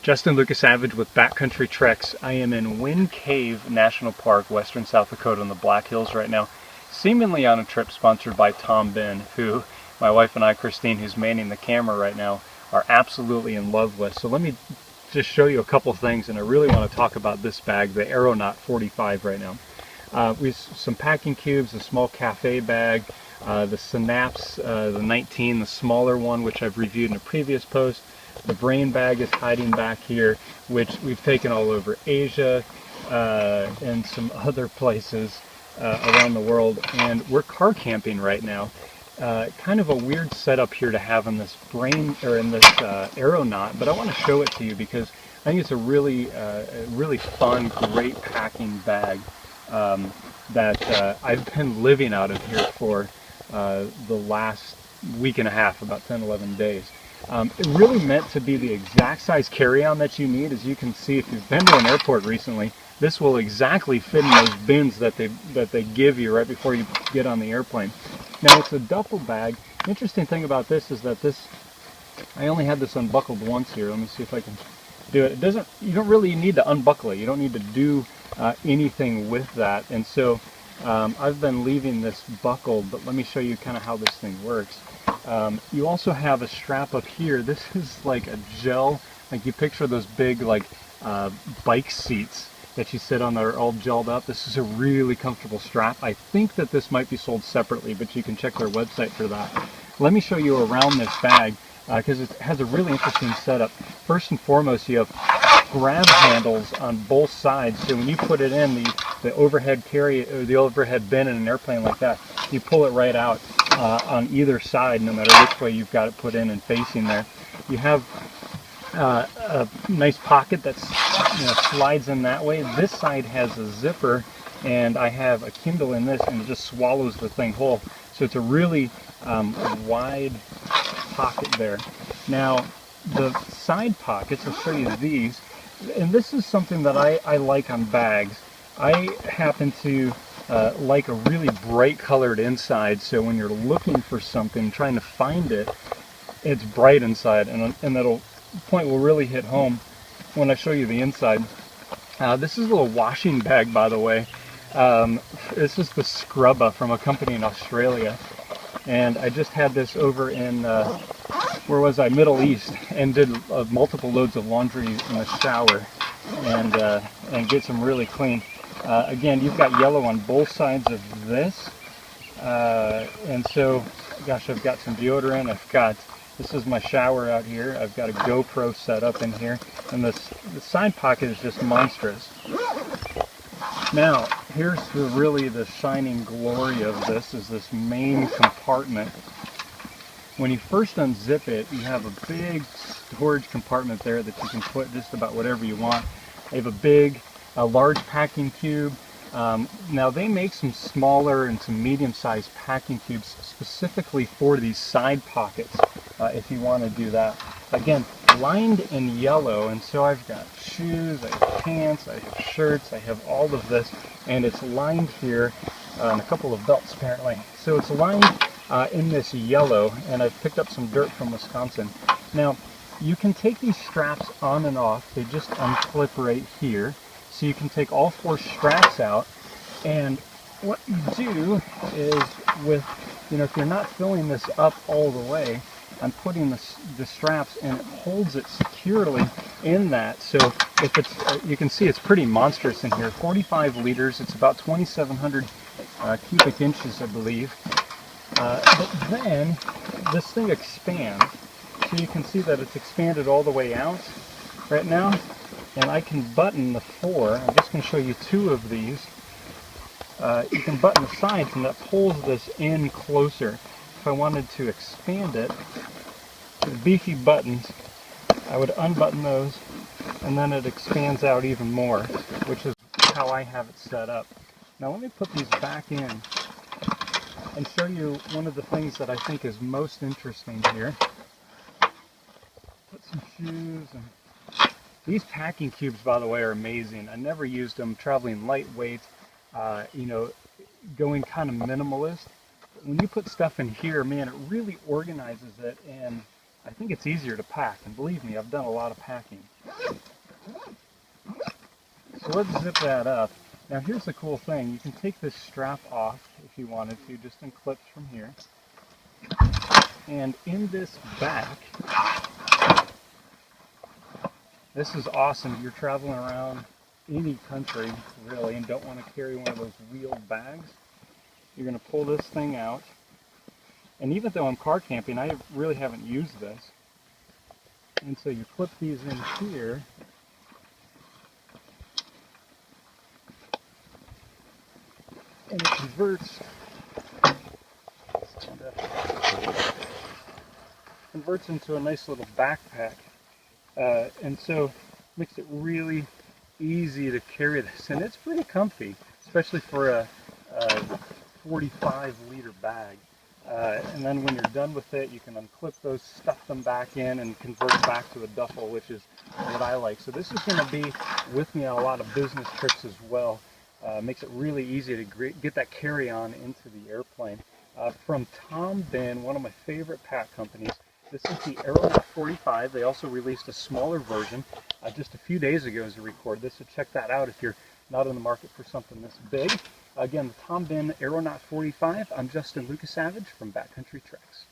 Justin Lucas Savage with Backcountry Treks. I am in Wind Cave National Park, western South Dakota in the Black Hills right now, seemingly on a trip sponsored by Tom Bihn, who my wife and I, Christine, who's manning the camera right now, are absolutely in love with. So let me just show you a couple things, and I really want to talk about this bag, the Aeronaut 45 right now. We have some packing cubes, a small cafe bag, the Synapse, the 19, the smaller one, which I've reviewed in a previous post. The Brain bag is hiding back here, which we've taken all over Asia and some other places around the world. And we're car camping right now. Kind of a weird setup here to have in this Aeronaut, but I want to show it to you because I think it's a really fun, great packing bag that I've been living out of here for the last week and a half, about 10-11 days. It really meant to be the exact size carry-on that you need. As you can see, if you've been to an airport recently, this will exactly fit in those bins that they give you right before you get on the airplane. Now it's a duffel bag. The interesting thing about this is that I only had this unbuckled once here. Let me see if I can do it. You don't really need to unbuckle it. You don't need to do anything with that. And so I've been leaving this buckled, but let me show you kind of how this thing works. You also have a strap up here. This is like a gel, like you picture those big like bike seats that you sit on that are all gelled up. This is a really comfortable strap. I think that this might be sold separately, but you can check their website for that. Let me show you around this bag because it has a really interesting setup. First and foremost, you have grab handles on both sides, so when you put it in the overhead the overhead bin in an airplane like that, you pull it right out on either side, no matter which way you've got it put in and facing there. You have a nice pocket that slides in that way. This side has a zipper, and I have a Kindle in this, and it just swallows the thing whole. So it's a really wide pocket there. Now the side pockets, I'll show you these, and this is something that I like on bags. I happen to like a really bright colored inside, so when you're looking for something, trying to find it, it's bright inside, and that'll point will really hit home when I show you the inside. This is a little washing bag, by the way. This is the Scrubba from a company in Australia, and I just had this over in where was I? Middle East, and did multiple loads of laundry in the shower and get some really clean. Again, you've got yellow on both sides of this, and so, gosh, I've got some deodorant. This is my shower out here. I've got a GoPro set up in here, and the side pocket is just monstrous. Now, here's really the shining glory of this, is this main compartment. When you first unzip it, you have a big storage compartment there that you can put just about whatever you want. They have a large packing cube. Now they make some smaller and some medium-sized packing cubes specifically for these side pockets, if you want to do that. Again, lined in yellow, and so I've got shoes, I have pants, I have shirts, I have all of this, and it's lined here, and a couple of belts apparently. So it's lined in this yellow, and I've picked up some dirt from Wisconsin. Now, you can take these straps on and off. They just unclip right here. So you can take all four straps out, and what you do is if you're not filling this up all the way, I'm putting the straps, and it holds it securely in that. So if it's, you can see it's pretty monstrous in here. 45 liters, it's about 2,700 cubic inches, I believe. But then this thing expands, so you can see that it's expanded all the way out right now. And I can button the four. I'm just going to show you two of these. You can button the sides, and that pulls this in closer. If I wanted to expand it, the beefy buttons, I would unbutton those, and then it expands out even more, which is how I have it set up. Now let me put these back in and show you one of the things that I think is most interesting here. Put some shoes and these packing cubes, by the way, are amazing. I never used them traveling lightweight, going kind of minimalist. But when you put stuff in here, man, it really organizes it, and I think it's easier to pack. And believe me, I've done a lot of packing. So let's zip that up. Now here's the cool thing. You can take this strap off if you wanted to, just in clips from here. And in this back, this is awesome. You're traveling around any country, really, and don't want to carry one of those wheeled bags. You're going to pull this thing out. And even though I'm car camping, I really haven't used this. And so you clip these in here. And it converts into a nice little backpack. And so makes it really easy to carry this. And it's pretty comfy, especially for a 45-liter bag. And then when you're done with it, you can unclip those, stuff them back in, and convert back to a duffel, which is what I like. So this is going to be with me on a lot of business trips as well. Makes it really easy to get that carry-on into the airplane. From Bihn, one of my favorite pack companies, this is the Aeronaut 45. They also released a smaller version just a few days ago as I record this, so check that out if you're not in the market for something this big. Again, the Bihn Aeronaut 45. I'm Justin Lucas Savage from Backcountry Treks.